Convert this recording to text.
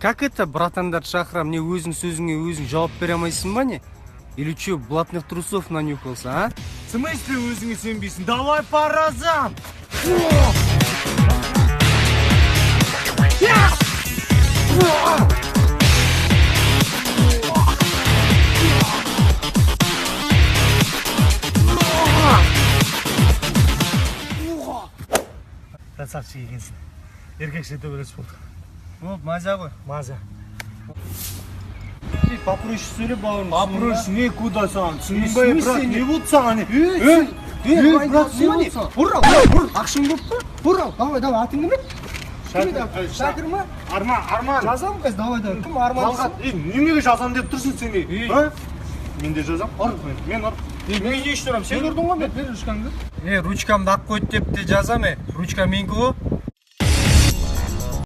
Как это, братандар шақырам, не өзің сөзіңе өзің жауап бере алмайсың ба не? Или че, блатных трусов нанюхался, а? В смысле өзіңе сенбейсің? Давай по разам! Красавчик екенсің. Еркекше төбелес болды. Вот, маза ғой. Маза. Попроще сөйле, бауырым. Попроще, не куда саған? Түсінбей, брат, не болды саған? Брат, не болды саған? Бұрал, ақшың көп па? Бұрал, давай, атың кім еді? Шакір ма? Арман. Жазам қыз, давай, кім Арман? Немеге жазам деп тұрсың сен не? Мен де жазам. Мен ұрып. Мен еш тұрам, сен ұрдың ғой? Бер ручкаңды. Ручкамды ақ қойды деп те жазам, ручка менікі ғой.